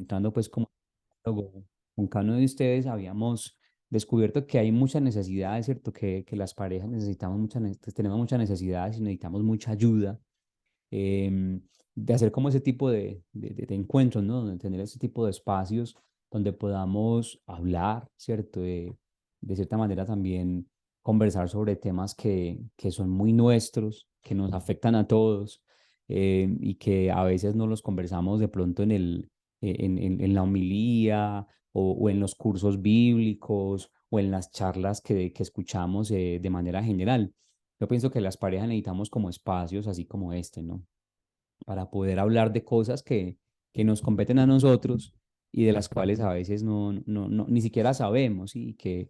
entrando pues como con cada uno de ustedes habíamos descubierto que hay muchas necesidades, ¿cierto? Que las parejas necesitamos tenemos muchas necesidades y necesitamos mucha ayuda de hacer como ese tipo de encuentros, ¿no? De tener ese tipo de espacios donde podamos hablar, ¿cierto? De cierta manera también conversar sobre temas que son muy nuestros, que nos afectan a todos y que a veces no los conversamos de pronto en la homilía o en los cursos bíblicos o en las charlas que escuchamos de manera general. Yo pienso que las parejas necesitamos como espacios así como este, ¿no? Para poder hablar de cosas que nos competen a nosotros y de las cuales a veces ni siquiera sabemos y que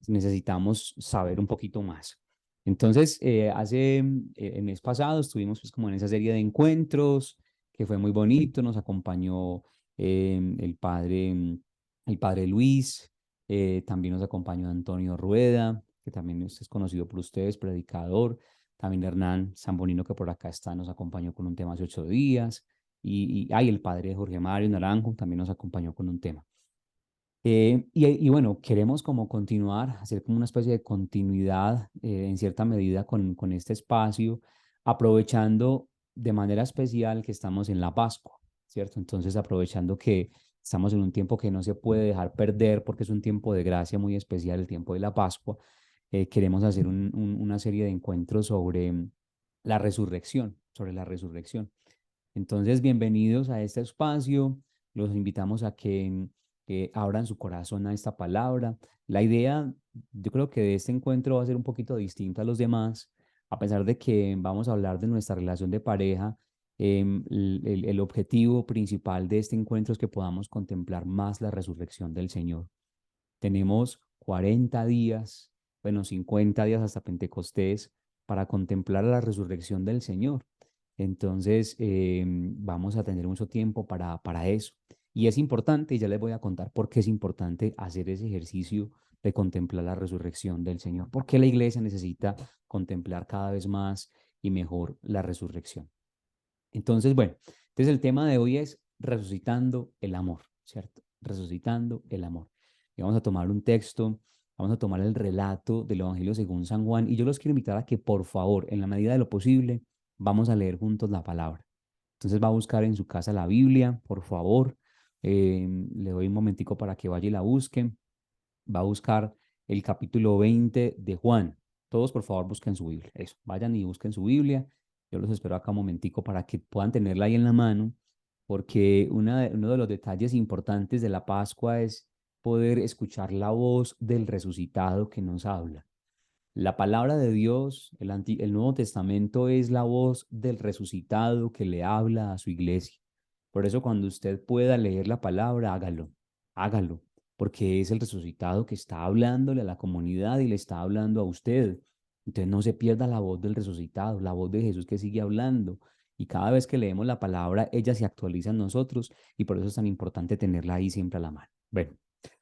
necesitamos saber un poquito más. Entonces, el mes pasado estuvimos pues como en esa serie de encuentros que fue muy bonito, nos acompañó el padre Luis, también nos acompañó Antonio Rueda, que también es conocido por ustedes, predicador. También Hernán Zambonino, que por acá está, nos acompañó con un tema hace 8 días. El padre Jorge Mario Naranjo también nos acompañó con un tema. Y bueno, queremos como continuar, hacer como una especie de continuidad en cierta medida con este espacio, aprovechando de manera especial que estamos en la Pascua, ¿cierto? Entonces, aprovechando que estamos en un tiempo que no se puede dejar perder porque es un tiempo de gracia muy especial, el tiempo de la Pascua, queremos hacer una serie de encuentros la resurrección, sobre la resurrección. Entonces, bienvenidos a este espacio. Los invitamos a que abran su corazón a esta palabra. La idea, yo creo que de este encuentro va a ser un poquito distinto a los demás, a pesar de que vamos a hablar de nuestra relación de pareja. El objetivo principal de este encuentro es que podamos contemplar más la resurrección del Señor. Tenemos 40 días, bueno, 50 días hasta Pentecostés para contemplar la resurrección del Señor. Entonces, vamos a tener mucho tiempo para eso. Y es importante, y ya les voy a contar por qué es importante hacer ese ejercicio de contemplar la resurrección del Señor. Porque la iglesia necesita contemplar cada vez más y mejor la resurrección. Entonces, bueno, entonces el tema de hoy es resucitando el amor, ¿cierto? Resucitando el amor. Y vamos a tomar un texto, vamos a tomar el relato del Evangelio según San Juan y yo los quiero invitar a que por favor, en la medida de lo posible, vamos a leer juntos la palabra. Entonces va a buscar en su casa la Biblia, por favor. Le doy un momentico para que vaya y la busquen. Va a buscar el capítulo 20 de Juan. Todos, por favor, busquen su Biblia. Eso, vayan y busquen su Biblia. Yo los espero acá un momentico para que puedan tenerla ahí en la mano, porque uno de los detalles importantes de la Pascua es poder escuchar la voz del resucitado que nos habla. La palabra de Dios, el Nuevo Testamento es la voz del resucitado que le habla a su iglesia. Por eso cuando usted pueda leer la palabra, hágalo, porque es el resucitado que está hablándole a la comunidad y le está hablando a usted. Entonces no se pierda la voz del resucitado, la voz de Jesús que sigue hablando. Y cada vez que leemos la palabra, ella se actualiza en nosotros y por eso es tan importante tenerla ahí siempre a la mano. Bueno,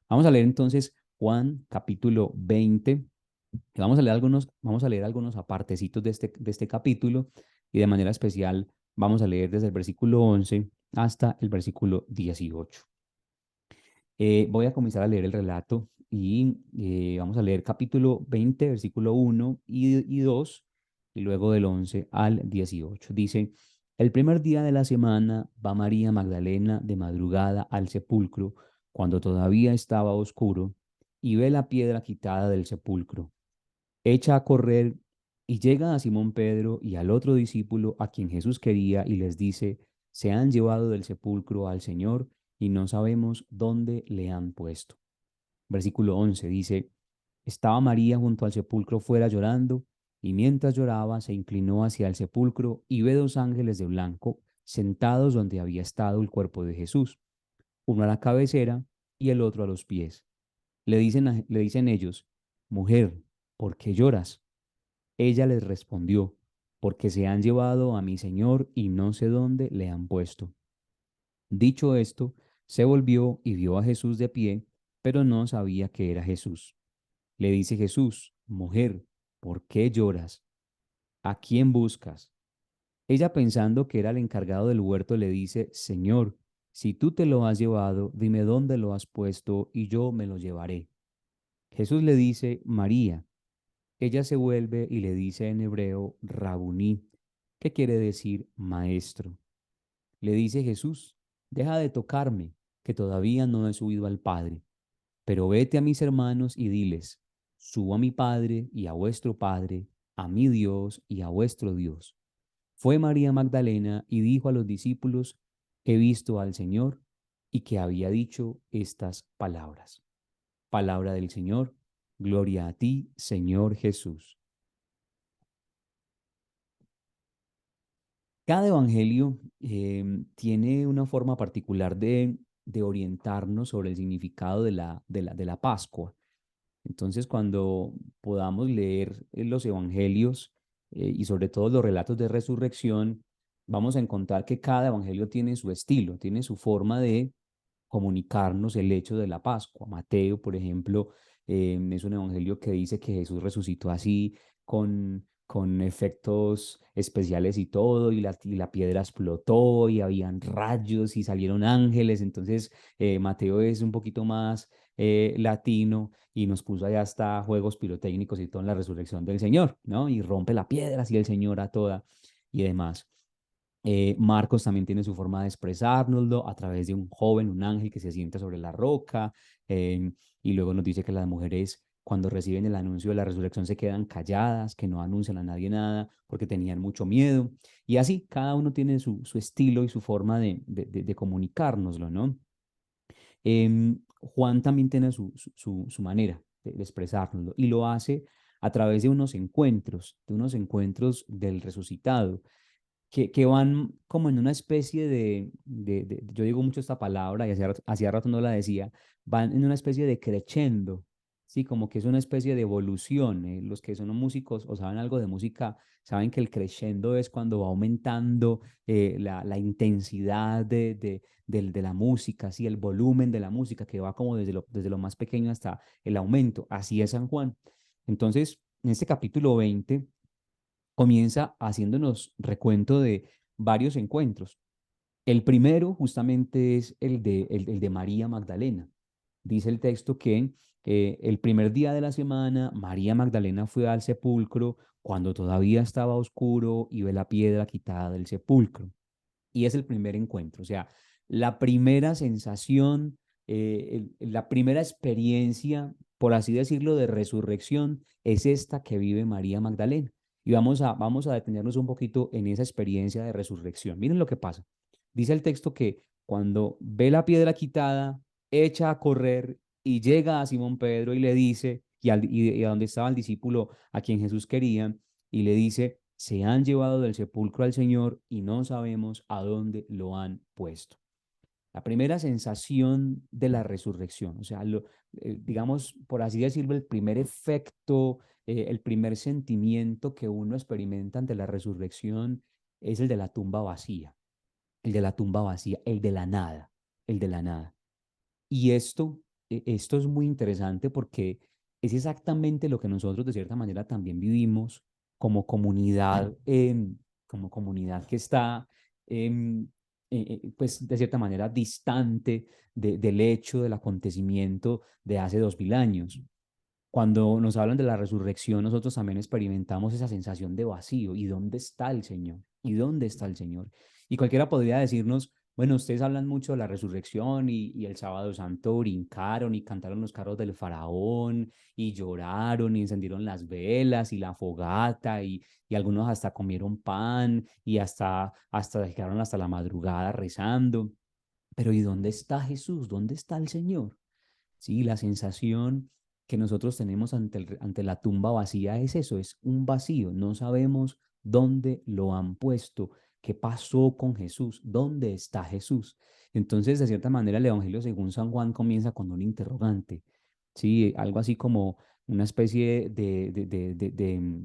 vamos a leer entonces Juan capítulo 20 y vamos a leer algunos apartecitos de este capítulo y de manera especial vamos a leer desde el versículo 11 hasta el versículo 18. Voy a comenzar a leer el relato y vamos a leer capítulo 20, versículo 1 y 2 y luego del 11 al 18. Dice, el primer día de la semana va María Magdalena de madrugada al sepulcro cuando todavía estaba oscuro y ve la piedra quitada del sepulcro. Echa a correr y llega a Simón Pedro y al otro discípulo a quien Jesús quería y les dice, se han llevado del sepulcro al Señor y no sabemos dónde le han puesto. Versículo 11 dice, estaba María junto al sepulcro fuera llorando y mientras lloraba se inclinó hacia el sepulcro y ve dos ángeles de blanco sentados donde había estado el cuerpo de Jesús, uno a la cabecera y el otro a los pies. Le dicen ellos, mujer, ¿por qué lloras? Ella les respondió, porque se han llevado a mi señor y no sé dónde le han puesto. Dicho esto, se volvió y vio a Jesús de pie, pero no sabía que era Jesús. Le dice Jesús, mujer, ¿por qué lloras? ¿A quién buscas? Ella pensando que era el encargado del huerto le dice, Señor, Si tú te lo has llevado, dime dónde lo has puesto y yo me lo llevaré. Jesús le dice, María. Ella se vuelve y le dice en hebreo, Rabuní, que quiere decir maestro. Le dice Jesús, deja de tocarme, que todavía no he subido al Padre, pero vete a mis hermanos y diles, subo a mi Padre y a vuestro Padre, a mi Dios y a vuestro Dios. Fue María Magdalena y dijo a los discípulos, he visto al Señor y que había dicho estas palabras. Palabra del Señor, gloria a ti, Señor Jesús. Cada evangelio tiene una forma particular de orientarnos sobre el significado de la Pascua. Entonces, cuando podamos leer los evangelios y sobre todo los relatos de resurrección, vamos a encontrar que cada evangelio tiene su estilo, tiene su forma de comunicarnos el hecho de la Pascua. Mateo, por ejemplo, es un evangelio que dice que Jesús resucitó así, con efectos especiales y todo, y la piedra explotó, y habían rayos, y salieron ángeles. Entonces, Mateo es un poquito más latino y nos puso allá hasta juegos pirotécnicos y todo en la resurrección del Señor, ¿no? Y rompe la piedra así el Señor a toda y demás. Marcos también tiene su forma de expresárnoslo a través de un joven, un ángel que se sienta sobre la roca, y luego nos dice que las mujeres cuando reciben el anuncio de la resurrección se quedan calladas, que no anuncian a nadie nada porque tenían mucho miedo. Y así, cada uno tiene su estilo y su forma de comunicárnoslo, ¿no? Juan también tiene su manera de expresárnoslo y lo hace a través de unos encuentros del resucitado que van como en una especie yo digo mucho esta palabra y hacía rato no la decía, van en una especie de crescendo, ¿sí? Como que es una especie de evolución. Los que son músicos o saben algo de música saben que el crescendo es cuando va aumentando la intensidad de la música, ¿sí? El volumen de la música que va como desde lo más pequeño hasta el aumento. Así es San Juan. Entonces, en este capítulo 20 comienza haciéndonos recuento de varios encuentros. El primero justamente es el de María Magdalena. Dice el texto que el primer día de la semana, María Magdalena fue al sepulcro cuando todavía estaba oscuro y ve la piedra quitada del sepulcro. Y es el primer encuentro, o sea, la primera sensación, la primera experiencia, por así decirlo, de resurrección es esta que vive María Magdalena. Y vamos a detenernos un poquito en esa experiencia de resurrección. Miren lo que pasa. Dice el texto que cuando ve la piedra quitada, echa a correr y llega a Simón Pedro y le dice, y a donde estaba el discípulo a quien Jesús quería, y le dice, se han llevado del sepulcro al Señor y no sabemos a dónde lo han puesto. La primera sensación de la resurrección, o sea, digamos, por así decirlo, el primer efecto, el primer sentimiento que uno experimenta ante la resurrección es el de la tumba vacía, el de la tumba vacía, el de la nada, el de la nada. Y esto es muy interesante porque es exactamente lo que nosotros de cierta manera también vivimos como comunidad, como comunidad que está, pues de cierta manera distante del hecho, del acontecimiento de hace 2000 años. Cuando nos hablan de la resurrección, nosotros también experimentamos esa sensación de vacío. ¿Y dónde está el Señor? ¿Y dónde está el Señor? Y cualquiera podría decirnos, bueno, ustedes hablan mucho de la resurrección y el sábado santo brincaron y cantaron los carros del faraón y lloraron y encendieron las velas y la fogata y algunos hasta comieron pan y hasta quedaron hasta la madrugada rezando. Pero ¿y dónde está Jesús? ¿Dónde está el Señor? Sí, la sensación que nosotros tenemos ante la tumba vacía es eso, es un vacío. No sabemos dónde lo han puesto, qué pasó con Jesús, dónde está Jesús. Entonces, de cierta manera, el Evangelio según San Juan comienza con un interrogante, sí, algo así como una especie de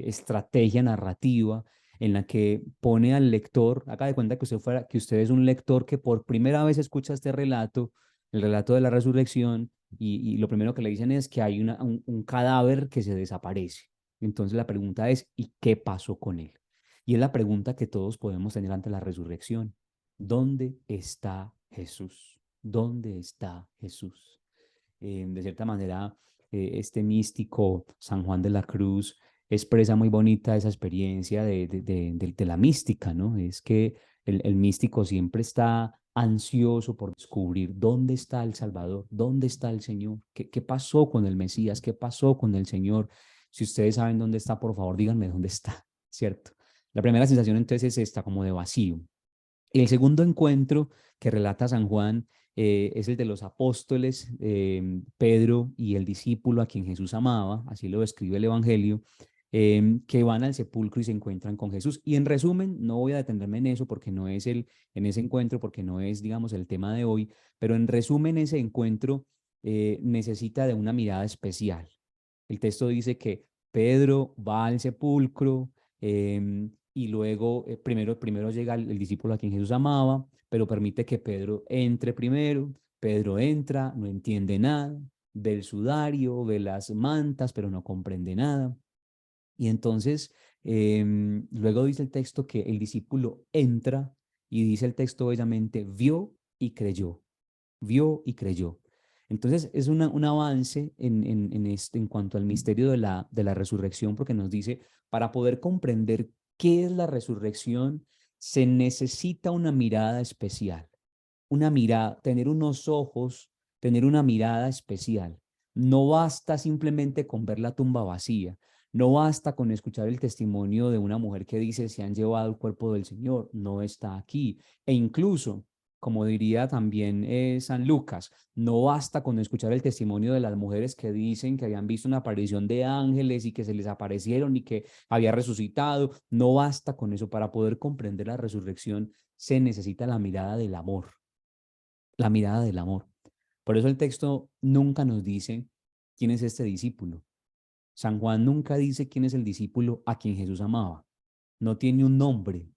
estrategia narrativa en la que pone al lector, haga de cuenta que usted es un lector que por primera vez escucha este relato, el relato de la resurrección, y lo primero que le dicen es que hay un cadáver que se desaparece. Entonces la pregunta es, ¿y qué pasó con él? Y es la pregunta que todos podemos tener ante la resurrección. ¿Dónde está Jesús? ¿Dónde está Jesús? De cierta manera, este místico San Juan de la Cruz expresa muy bonita esa experiencia de la mística, ¿no? Es que el místico siempre está ansioso por descubrir dónde está el Salvador, dónde está el Señor, qué pasó con el Mesías, qué pasó con el Señor. Si ustedes saben dónde está, por favor, díganme dónde está, ¿cierto? La primera sensación entonces es esta, como de vacío. El segundo encuentro que relata San Juan es el de los apóstoles, Pedro y el discípulo a quien Jesús amaba, así lo describe el Evangelio, que van al sepulcro y se encuentran con Jesús. Y en resumen, no voy a detenerme en eso porque no es en ese encuentro, porque no es, digamos, el tema de hoy, pero en resumen, ese encuentro necesita de una mirada especial. El texto dice que Pedro va al sepulcro, y luego primero llega el discípulo a quien Jesús amaba, pero permite que Pedro entre primero. Pedro entra, no entiende nada, ve el sudario, ve las mantas, pero no comprende nada. Y entonces, luego dice el texto que el discípulo entra y dice el texto bellamente, vio y creyó. Entonces es un avance en cuanto al misterio de la resurrección, porque nos dice, para poder comprender qué es la resurrección, se necesita una mirada especial, una mirada, tener unos ojos, tener una mirada especial. No basta simplemente con ver la tumba vacía, no basta con escuchar el testimonio de una mujer que dice se han llevado el cuerpo del Señor, no está aquí. E incluso, como diría también San Lucas, no basta con escuchar el testimonio de las mujeres que dicen que habían visto una aparición de ángeles y que se les aparecieron y que había resucitado. No basta con eso. Para poder comprender la resurrección se necesita la mirada del amor, la mirada del amor. Por eso el texto nunca nos dice quién es este discípulo. San Juan nunca dice quién es el discípulo a quien Jesús amaba. No tiene un nombre.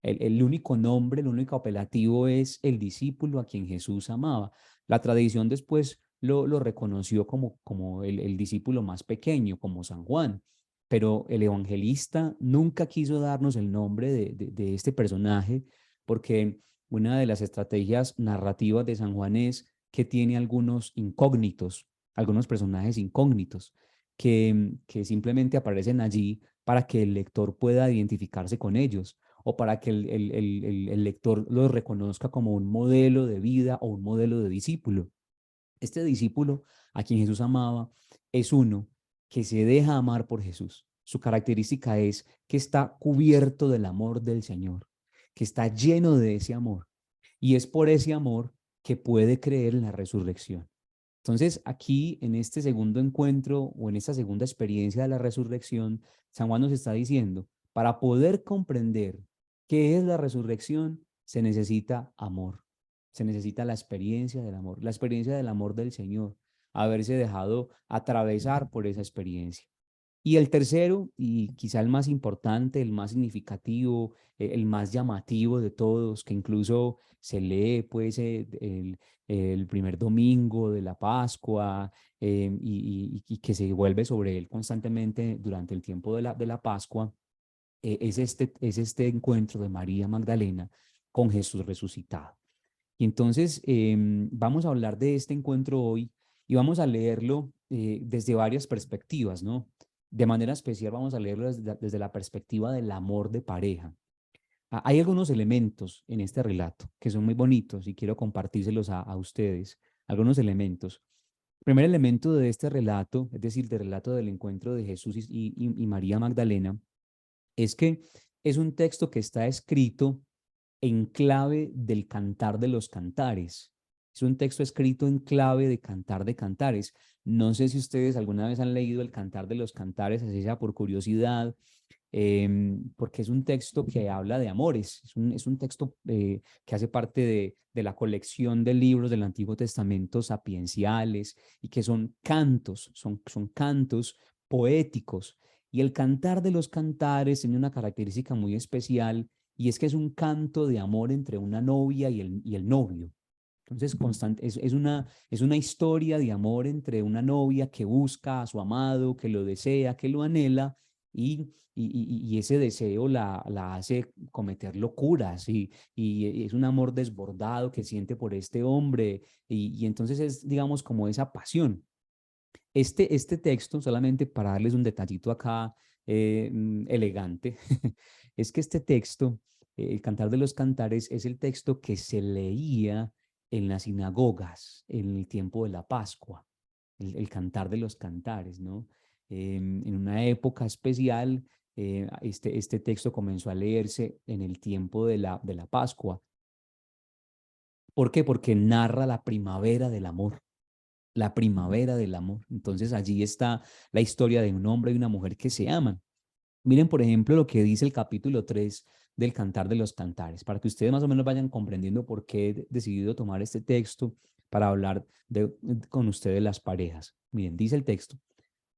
El único nombre, el único apelativo es el discípulo a quien Jesús amaba. La tradición después lo reconoció como el discípulo más pequeño, como San Juan, pero el evangelista nunca quiso darnos el nombre de este personaje porque una de las estrategias narrativas de San Juan es que tiene algunos incógnitos, algunos personajes incógnitos que simplemente aparecen allí para que el lector pueda identificarse con ellos o para que el lector los reconozca como un modelo de vida o un modelo de discípulo. Este discípulo a quien Jesús amaba es uno que se deja amar por Jesús. Su característica es que está cubierto del amor del Señor, que está lleno de ese amor. Y es por ese amor que puede creer en la resurrección. Entonces, aquí en este segundo encuentro o en esta segunda experiencia de la resurrección, San Juan nos está diciendo, para poder comprender qué es la resurrección, se necesita amor, se necesita la experiencia del amor del Señor, haberse dejado atravesar por esa experiencia. Y el tercero, y quizá el más importante, el más significativo, el más llamativo de todos, que incluso se lee pues el primer domingo de la Pascua, y que se vuelve sobre él constantemente durante el tiempo de la Pascua, es este encuentro de María Magdalena con Jesús resucitado. Y entonces vamos a hablar de este encuentro hoy y vamos a leerlo desde varias perspectivas, ¿no? De manera especial vamos a leerlo desde la perspectiva del amor de pareja. Hay algunos elementos en este relato que son muy bonitos y quiero compartírselos a ustedes. Algunos elementos. El primer elemento de este relato, es decir, del relato del encuentro de Jesús y María Magdalena, es que es un texto que está escrito en clave del Cantar de los Cantares. Es un texto escrito en clave de Cantar de Cantares. No sé si ustedes alguna vez han leído el Cantar de los Cantares, así sea por curiosidad, porque es un texto que habla de amores, es un texto que hace parte de la colección de libros del Antiguo Testamento sapienciales y que son cantos, son cantos poéticos. Y el Cantar de los Cantares tiene una característica muy especial y es que es un canto de amor entre una novia y el novio. Entonces, es una historia de amor entre una novia que busca a su amado, que lo desea, que lo anhela, y ese deseo la hace cometer locuras y es un amor desbordado que siente por este hombre y entonces es, digamos, como esa pasión. Este texto, solamente para darles un detallito acá elegante, es que este texto, el Cantar de los Cantares, es el texto que se leía en las sinagogas en el tiempo de la Pascua, el Cantar de los Cantares, ¿no? En una época especial, este texto comenzó a leerse en el tiempo de la Pascua. ¿Por qué? Porque narra la primavera del amor, la primavera del amor. Entonces allí está la historia de un hombre y una mujer que se aman. Miren, por ejemplo, lo que dice el capítulo 3 del Cantar de los Cantares, para que ustedes más o menos vayan comprendiendo por qué he decidido tomar este texto para hablar con ustedes las parejas. Miren, dice el texto,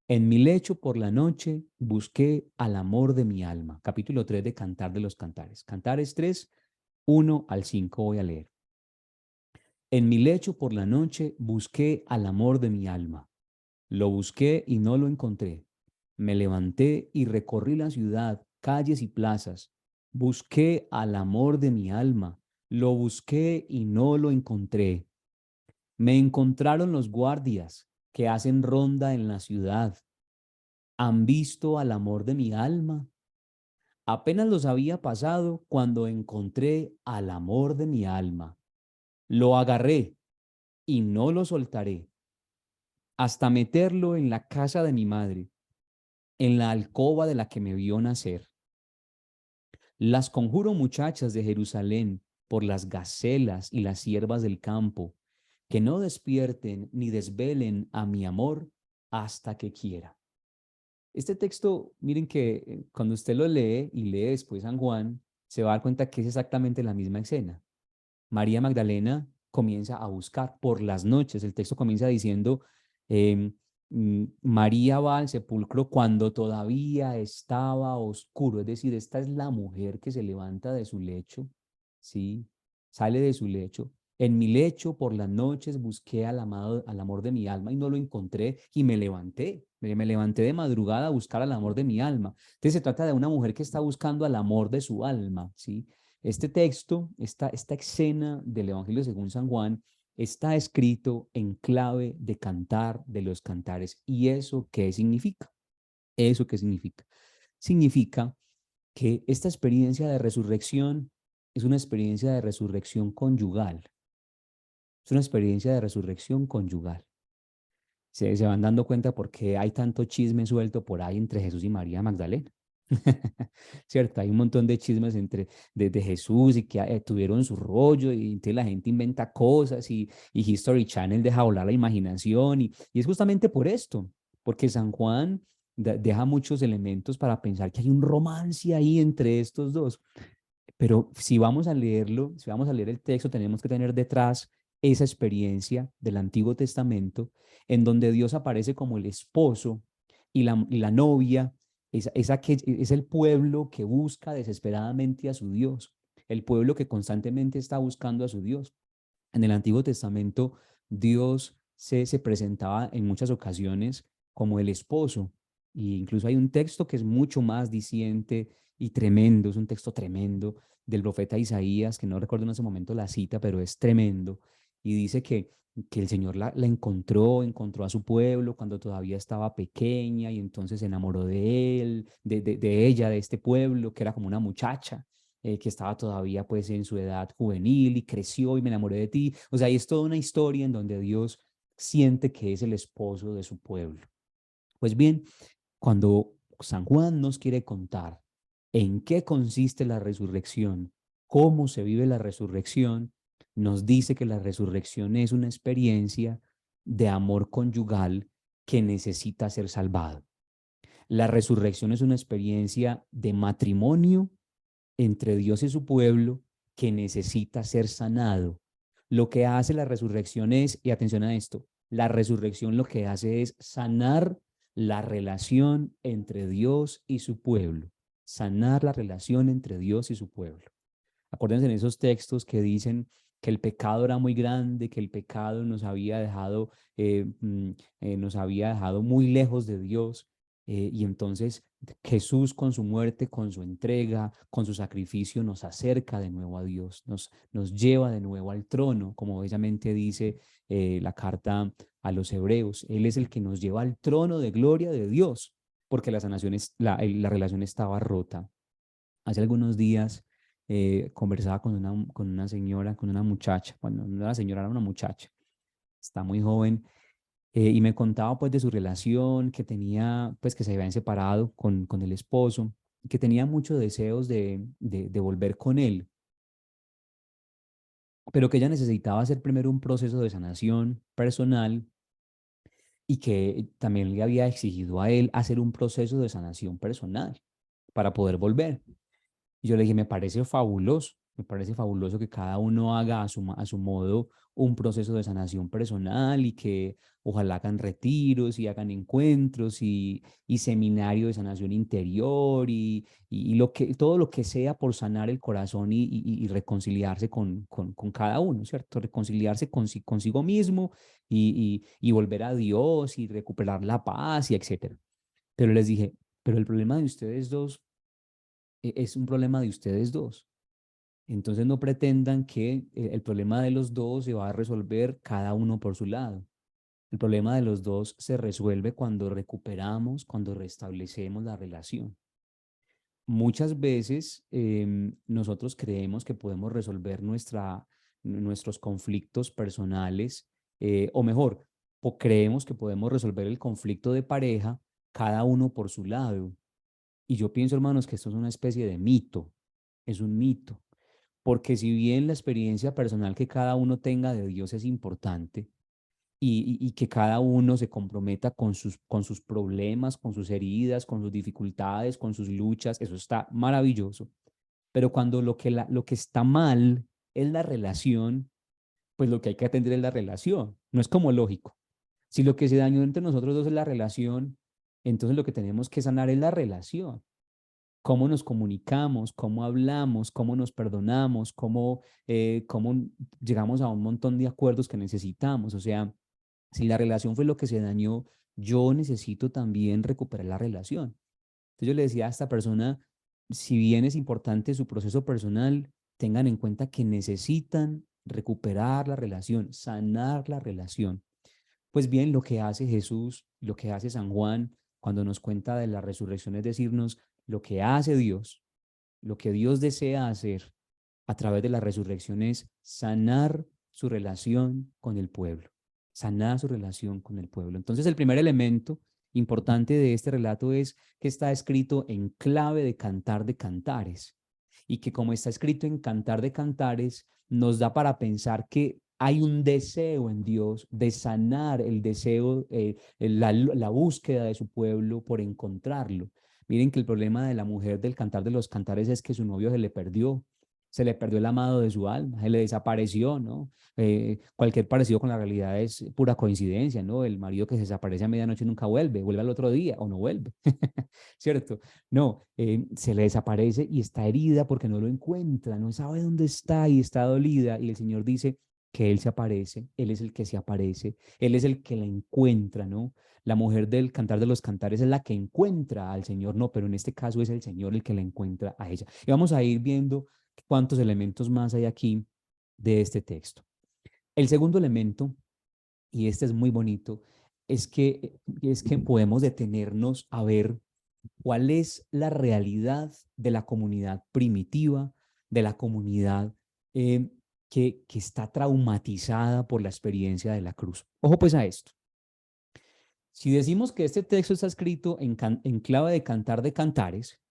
en mi lecho por la noche busqué al amor de mi alma. Capítulo 3 de Cantar de los Cantares. Cantares 3, 1 al 5 voy a leer. En mi lecho por la noche busqué al amor de mi alma. Lo busqué y no lo encontré. Me levanté y recorrí la ciudad, calles y plazas. Busqué al amor de mi alma. Lo busqué y no lo encontré. Me encontraron los guardias que hacen ronda en la ciudad. ¿Han visto al amor de mi alma? Apenas los había pasado cuando encontré al amor de mi alma. Lo agarré y no lo soltaré hasta meterlo en la casa de mi madre, en la alcoba de la que me vio nacer. Las conjuro, muchachas de Jerusalén, por las gacelas y las ciervas del campo, que no despierten ni desvelen a mi amor hasta que quiera. Este texto, miren que cuando usted lo lee y lee después San Juan, se va a dar cuenta que es exactamente la misma escena. María Magdalena comienza a buscar por las noches. El texto comienza diciendo, em, María va al sepulcro cuando todavía estaba oscuro. Es decir, esta es la mujer que se levanta de su lecho, ¿sí? Sale de su lecho. En mi lecho por las noches busqué al amado, al amor de mi alma y no lo encontré y me levanté. Me levanté de madrugada a buscar al amor de mi alma. Entonces se trata de una mujer que está buscando al amor de su alma, ¿sí? Este texto, esta escena del Evangelio según San Juan, está escrito en clave de cantar de los cantares. ¿Y eso qué significa? ¿Eso qué significa? Significa que esta experiencia de resurrección es una experiencia de resurrección conyugal. Es una experiencia de resurrección conyugal. Se van dando cuenta por qué hay tanto chisme suelto por ahí entre Jesús y María Magdalena. ¿Cierto? Hay un montón de chismes de Jesús y que tuvieron su rollo y entonces la gente inventa cosas y History Channel deja volar la imaginación y es justamente por esto, porque San Juan deja muchos elementos para pensar que hay un romance ahí entre estos dos. Pero si vamos a leerlo, si vamos a leer el texto, tenemos que tener detrás esa experiencia del Antiguo Testamento en donde Dios aparece como el esposo y la novia esa que es el pueblo que busca desesperadamente a su Dios, el pueblo que constantemente está buscando a su Dios. En el Antiguo Testamento, Dios se presentaba en muchas ocasiones como el esposo, e incluso hay un texto que es mucho más diciente y tremendo, es un texto tremendo del profeta Isaías, que no recuerdo en ese momento la cita, pero es tremendo, y dice que el Señor la encontró a su pueblo cuando todavía estaba pequeña y entonces se enamoró de él, de ella, de este pueblo, que era como una muchacha que estaba todavía pues en su edad juvenil y creció y me enamoré de ti. O sea, ahí es toda una historia en donde Dios siente que es el esposo de su pueblo. Pues bien, cuando San Juan nos quiere contar en qué consiste la resurrección, cómo se vive la resurrección, nos dice que la resurrección es una experiencia de amor conyugal que necesita ser salvado. La resurrección es una experiencia de matrimonio entre Dios y su pueblo que necesita ser sanado. Lo que hace la resurrección es, y atención a esto, la resurrección lo que hace es sanar la relación entre Dios y su pueblo, sanar la relación entre Dios y su pueblo. Acuérdense en esos textos que dicen que el pecado era muy grande, que el pecado nos había dejado muy lejos de Dios Y entonces Jesús con su muerte, con su entrega, con su sacrificio, nos acerca de nuevo a Dios, nos lleva de nuevo al trono, como bellamente dice la carta a los hebreos. Él es el que nos lleva al trono de gloria de Dios, porque la relación estaba rota. Hace algunos días conversaba con una señora, con una muchacha, bueno, no era señora, era una muchacha, está muy joven, y me contaba pues de su relación, que tenía, pues que se habían separado con el esposo, y que tenía muchos deseos de volver con él, pero que ella necesitaba hacer primero un proceso de sanación personal y que también le había exigido a él hacer un proceso de sanación personal para poder volver. Y yo le dije, me parece fabuloso que cada uno haga a su modo un proceso de sanación personal y que ojalá hagan retiros y hagan encuentros y seminario de sanación interior y todo lo que sea por sanar el corazón y reconciliarse con cada uno, ¿cierto? Reconciliarse consigo mismo y volver a Dios y recuperar la paz y etcétera. Pero les dije, pero el problema de ustedes dos es un problema de ustedes dos. Entonces no pretendan que el problema de los dos se va a resolver cada uno por su lado. El problema de los dos se resuelve cuando recuperamos, cuando restablecemos la relación. Muchas veces nosotros creemos que podemos resolver nuestros conflictos personales, o mejor, o creemos que podemos resolver el conflicto de pareja cada uno por su lado. Y yo pienso, hermanos, que esto es una especie de mito, es un mito, porque si bien la experiencia personal que cada uno tenga de Dios es importante y que cada uno se comprometa con sus problemas, con sus heridas, con sus dificultades, con sus luchas, eso está maravilloso. Pero cuando lo que está mal es la relación, pues lo que hay que atender es la relación, no es como lógico. Si lo que se dañó entre nosotros dos es la relación, entonces lo que tenemos que sanar es la relación, cómo nos comunicamos, cómo hablamos, cómo nos perdonamos, cómo llegamos a un montón de acuerdos que necesitamos. O sea, si la relación fue lo que se dañó, yo necesito también recuperar la relación. Entonces yo le decía a esta persona, si bien es importante su proceso personal, tengan en cuenta que necesitan recuperar la relación, sanar la relación. Pues bien, lo que hace Jesús, lo que hace San Juan cuando nos cuenta de la resurrección es decirnos lo que hace Dios, lo que Dios desea hacer a través de la resurrección es sanar su relación con el pueblo, sanar su relación con el pueblo. Entonces, el primer elemento importante de este relato es que está escrito en clave de cantar de cantares y que como está escrito en cantar de cantares, nos da para pensar que hay un deseo en Dios de sanar el deseo, la búsqueda de su pueblo por encontrarlo. Miren que el problema de la mujer del cantar de los cantares es que su novio se le perdió el amado de su alma, se le desapareció, ¿no? Cualquier parecido con la realidad es pura coincidencia, ¿no? El marido que se desaparece a medianoche nunca vuelve, vuelve al otro día o no vuelve, ¿cierto? No, se le desaparece y está herida porque no lo encuentra, no sabe dónde está y está dolida y el Señor dice que Él se aparece, Él es el que se aparece, Él es el que la encuentra, ¿no? La mujer del cantar de los cantares es la que encuentra al Señor, no, pero en este caso es el Señor el que la encuentra a ella. Y vamos a ir viendo cuántos elementos más hay aquí de este texto. El segundo elemento, y este es muy bonito, es que podemos detenernos a ver cuál es la realidad de la comunidad primitiva, de la comunidad eh, que está traumatizada por la experiencia de la cruz. Ojo pues a esto. Si decimos que este texto está escrito en clave de cantar de cantares,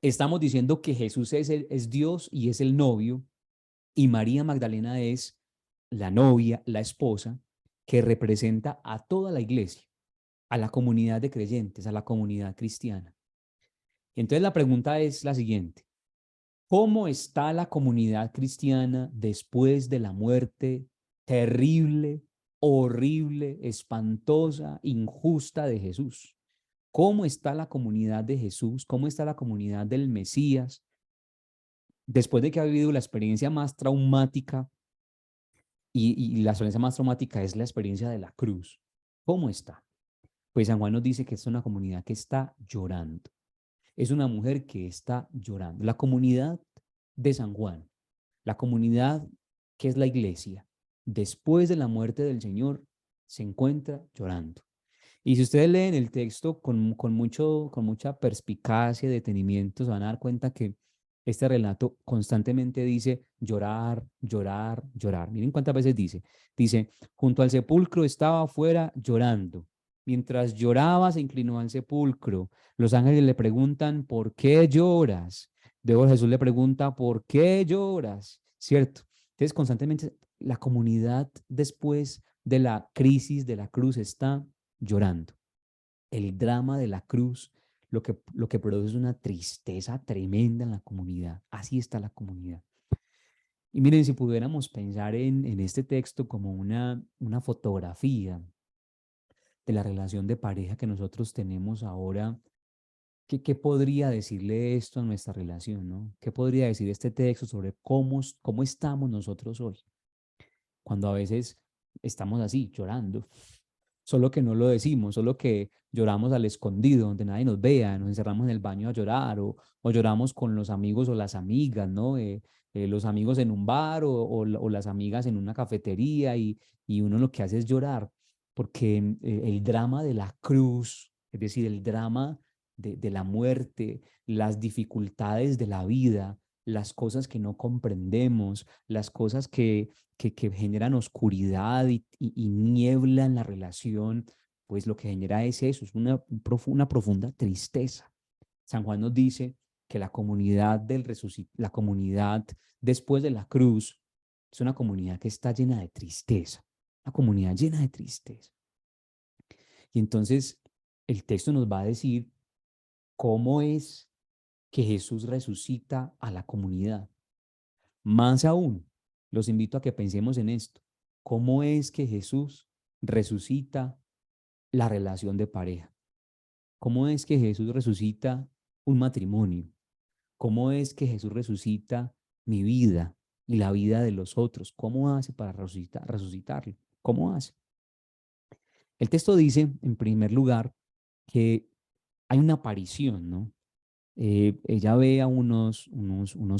estamos diciendo que Jesús es Dios y es el novio, y María Magdalena es la novia, la esposa, que representa a toda la iglesia, a la comunidad de creyentes, a la comunidad cristiana. Entonces la pregunta es la siguiente: ¿cómo está la comunidad cristiana después de la muerte terrible, horrible, espantosa, injusta de Jesús? ¿Cómo está la comunidad de Jesús? ¿Cómo está la comunidad del Mesías después de que ha vivido la experiencia más traumática y la experiencia más traumática es la experiencia de la cruz? ¿Cómo está? Pues San Juan nos dice que es una comunidad que está llorando. Es una mujer que está llorando. La comunidad de San Juan, la comunidad que es la iglesia, después de la muerte del Señor, se encuentra llorando. Y si ustedes leen el texto con mucha perspicacia y detenimiento, se van a dar cuenta que este relato constantemente dice llorar, llorar, llorar. Miren cuántas veces dice. Dice, junto al sepulcro estaba afuera llorando. Mientras lloraba, se inclinó al sepulcro. Los ángeles le preguntan, ¿por qué lloras? Luego Jesús le pregunta, ¿por qué lloras? ¿Cierto? Entonces, constantemente la comunidad después de la crisis de la cruz está llorando. El drama de la cruz lo que produce es una tristeza tremenda en la comunidad. Así está la comunidad. Y miren, si pudiéramos pensar en este texto como una fotografía de la relación de pareja que nosotros tenemos ahora, ¿qué podría decirle esto a nuestra relación, no? ¿Qué podría decir este texto sobre cómo estamos nosotros hoy? Cuando a veces estamos así, llorando, solo que no lo decimos, solo que lloramos al escondido, donde nadie nos vea, nos encerramos en el baño a llorar o lloramos con los amigos o las amigas, ¿no? Los amigos en un bar o las amigas en una cafetería y uno lo que hace es llorar, porque el drama de la cruz, es decir, el drama de la muerte, las dificultades de la vida, las cosas que no comprendemos, las cosas que generan oscuridad y niebla en la relación, pues lo que genera es eso, es una profunda tristeza. San Juan nos dice que la comunidad después de la cruz es una comunidad que está llena de tristeza, una comunidad llena de tristeza. Y entonces el texto nos va a decir cómo es que Jesús resucita a la comunidad. Más aún, los invito a que pensemos en esto. ¿Cómo es que Jesús resucita la relación de pareja? ¿Cómo es que Jesús resucita un matrimonio? ¿Cómo es que Jesús resucita mi vida y la vida de los otros? ¿Cómo hace para resucitarlo? ¿Cómo hace? El texto dice, en primer lugar, que hay una aparición, ¿no? Ella ve a unos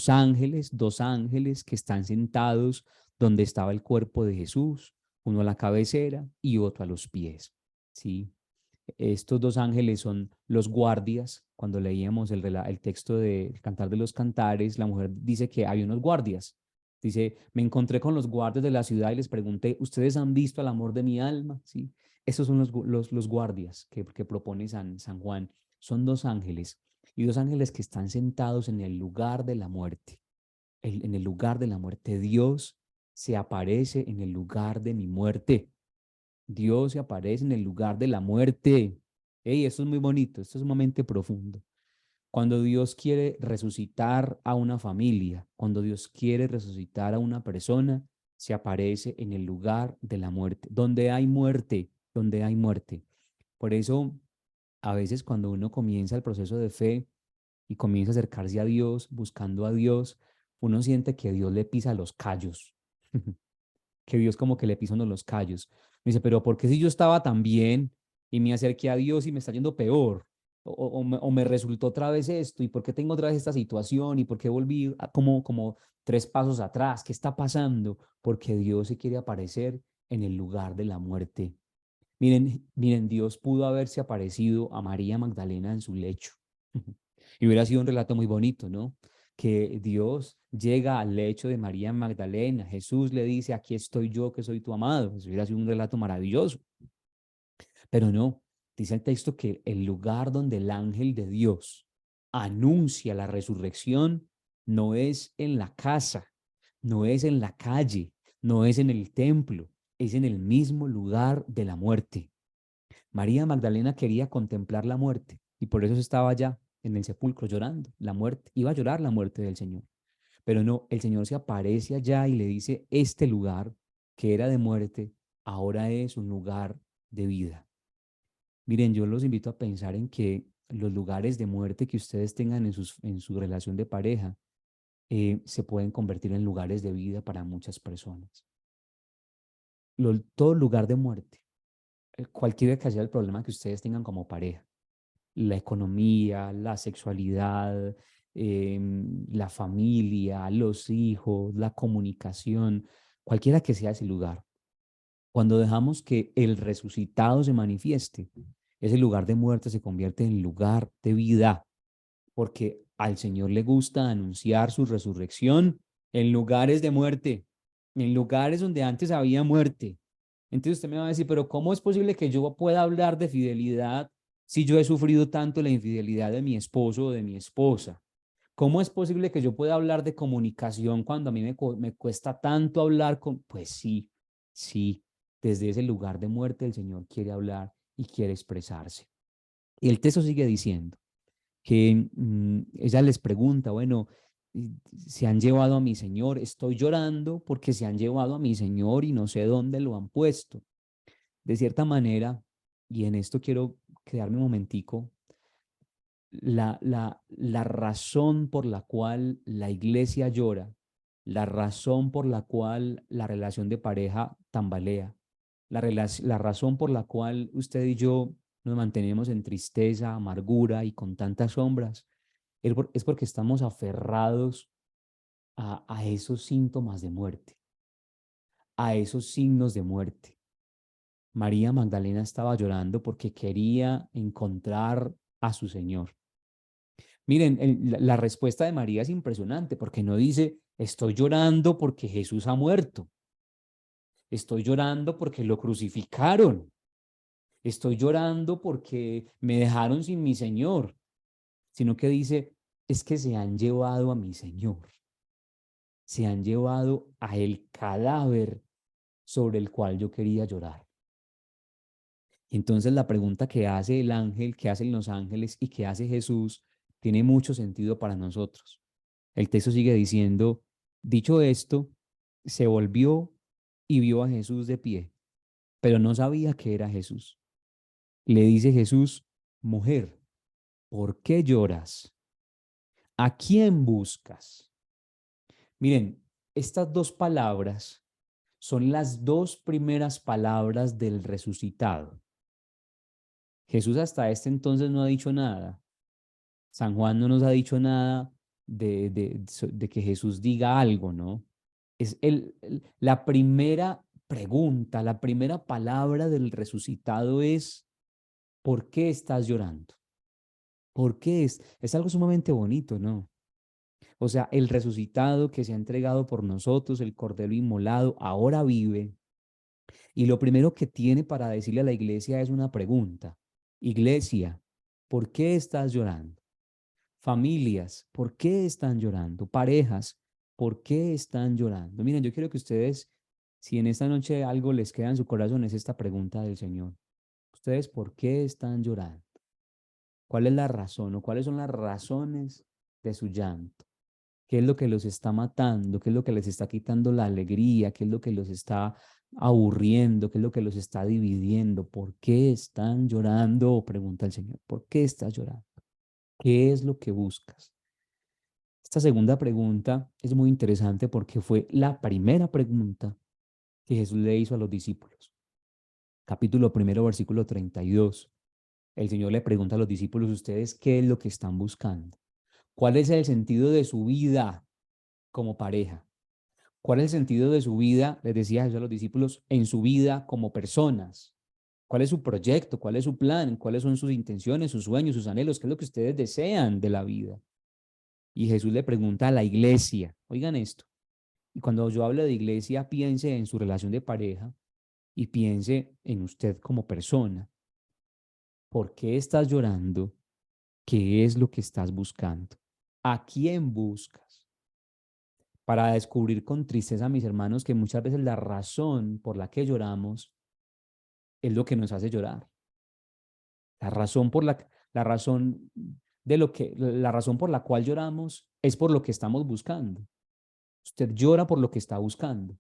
ángeles, dos ángeles que están sentados donde estaba el cuerpo de Jesús, uno a la cabecera y otro a los pies, ¿sí? Estos dos ángeles son los guardias. Cuando leíamos el texto del Cantar de los Cantares, la mujer dice que hay unos guardias. Dice, me encontré con los guardias de la ciudad y les pregunté, ¿ustedes han visto al amor de mi alma? ¿Sí? Esos son los guardias que propone San Juan. Son dos ángeles y dos ángeles que están sentados en el lugar de la muerte. En el lugar de la muerte, Dios se aparece en el lugar de mi muerte. Dios se aparece en el lugar de la muerte. Hey, esto es muy bonito, esto es sumamente profundo. Cuando Dios quiere resucitar a una familia, cuando Dios quiere resucitar a una persona, se aparece en el lugar de la muerte. Donde hay muerte, donde hay muerte. Por eso, a veces cuando uno comienza el proceso de fe y comienza a acercarse a Dios, buscando a Dios, uno siente que Dios le pisa los callos. Que Dios como que le pisa uno los callos. Me dice, pero ¿por qué si yo estaba tan bien y me acerqué a Dios y me está yendo peor? O me resultó otra vez esto, ¿y por qué tengo otra vez esta situación? ¿Y por qué volví como tres pasos atrás? ¿Qué está pasando? Porque Dios se quiere aparecer en el lugar de la muerte. Miren, Dios pudo haberse aparecido a María Magdalena en su lecho. Y hubiera sido un relato muy bonito, ¿no? Que Dios llega al lecho de María Magdalena, Jesús le dice, aquí estoy yo que soy tu amado. Eso hubiera sido un relato maravilloso. Pero no, dice el texto que el lugar donde el ángel de Dios anuncia la resurrección no es en la casa, no es en la calle, no es en el templo, es en el mismo lugar de la muerte. María Magdalena quería contemplar la muerte y por eso estaba allá en el sepulcro llorando la muerte. Iba a llorar la muerte del Señor. Pero no, el Señor se aparece allá y le dice, este lugar que era de muerte, ahora es un lugar de vida. Miren, yo los invito a pensar en que los lugares de muerte que ustedes tengan en su relación de pareja se pueden convertir en lugares de vida para muchas personas. Todo lugar de muerte cualquiera que sea el problema que ustedes tengan como pareja, la economía, la sexualidad, la familia, los hijos, la comunicación, cualquiera que sea ese lugar, cuando dejamos que el resucitado se manifieste, ese lugar de muerte se convierte en lugar de vida, porque al Señor le gusta anunciar su resurrección en lugares de muerte, en lugares donde antes había muerte. Entonces usted me va a decir, pero ¿cómo es posible que yo pueda hablar de fidelidad si yo he sufrido tanto la infidelidad de mi esposo o de mi esposa? ¿Cómo es posible que yo pueda hablar de comunicación cuando a mí me cuesta tanto hablar con? Pues sí, sí, desde ese lugar de muerte el Señor quiere hablar y quiere expresarse. Y el texto sigue diciendo que ella les pregunta, bueno, se han llevado a mi Señor, estoy llorando porque se han llevado a mi Señor y no sé dónde lo han puesto. De cierta manera, y en esto quiero quedarme un momentico, la razón por la cual la iglesia llora, la razón por la cual la relación de pareja tambalea, la razón por la cual usted y yo nos mantenemos en tristeza, amargura y con tantas sombras, es porque estamos aferrados a esos síntomas de muerte, a esos signos de muerte. María Magdalena estaba llorando porque quería encontrar a su Señor. Miren, la respuesta de María es impresionante porque no dice, estoy llorando porque Jesús ha muerto, estoy llorando porque lo crucificaron, estoy llorando porque me dejaron sin mi Señor, sino que dice, es que se han llevado a mi Señor, se han llevado a el cadáver sobre el cual yo quería llorar. Entonces la pregunta que hace el ángel, que hacen los ángeles y que hace Jesús, tiene mucho sentido para nosotros. El texto sigue diciendo, dicho esto, se volvió y vio a Jesús de pie, pero no sabía que era Jesús. Le dice Jesús, mujer, ¿por qué lloras? ¿A quién buscas? Miren, estas dos palabras son las dos primeras palabras del resucitado. Jesús hasta este entonces no ha dicho nada. San Juan no nos ha dicho nada de que Jesús diga algo, ¿no? Es la primera pregunta, la primera palabra del resucitado es, ¿por qué estás llorando? ¿Por qué es algo sumamente bonito, ¿no? O sea, el resucitado que se ha entregado por nosotros, el cordero inmolado, ahora vive. Y lo primero que tiene para decirle a la iglesia es una pregunta. Iglesia, ¿por qué estás llorando? Familias, ¿por qué están llorando? Parejas, ¿por qué están llorando? Miren, yo quiero que ustedes, si en esta noche algo les queda en su corazón, es esta pregunta del Señor. ¿Ustedes por qué están llorando? ¿Cuál es la razón o cuáles son las razones de su llanto? ¿Qué es lo que los está matando? ¿Qué es lo que les está quitando la alegría? ¿Qué es lo que los está aburriendo? ¿Qué es lo que los está dividiendo? ¿Por qué están llorando? Pregunta el Señor. ¿Por qué estás llorando? ¿Qué es lo que buscas? Esta segunda pregunta es muy interesante porque fue la primera pregunta que Jesús le hizo a los discípulos. Capítulo primero, versículo 32. El Señor le pregunta a los discípulos, ¿ustedes qué es lo que están buscando? ¿Cuál es el sentido de su vida como pareja? ¿Cuál es el sentido de su vida, les decía Jesús a los discípulos, en su vida como personas? ¿Cuál es su proyecto? ¿Cuál es su plan? ¿Cuáles son sus intenciones, sus sueños, sus anhelos? ¿Qué es lo que ustedes desean de la vida? Y Jesús le pregunta a la iglesia, oigan esto, y cuando yo hablo de iglesia, piense en su relación de pareja y piense en usted como persona. ¿Por qué estás llorando? ¿Qué es lo que estás buscando? ¿A quién buscas? Para descubrir con tristeza, mis hermanos, que muchas veces la razón por la que lloramos es lo que nos hace llorar. La razón por la razón la razón por la cual lloramos es por lo que estamos buscando. Usted llora por lo que está buscando.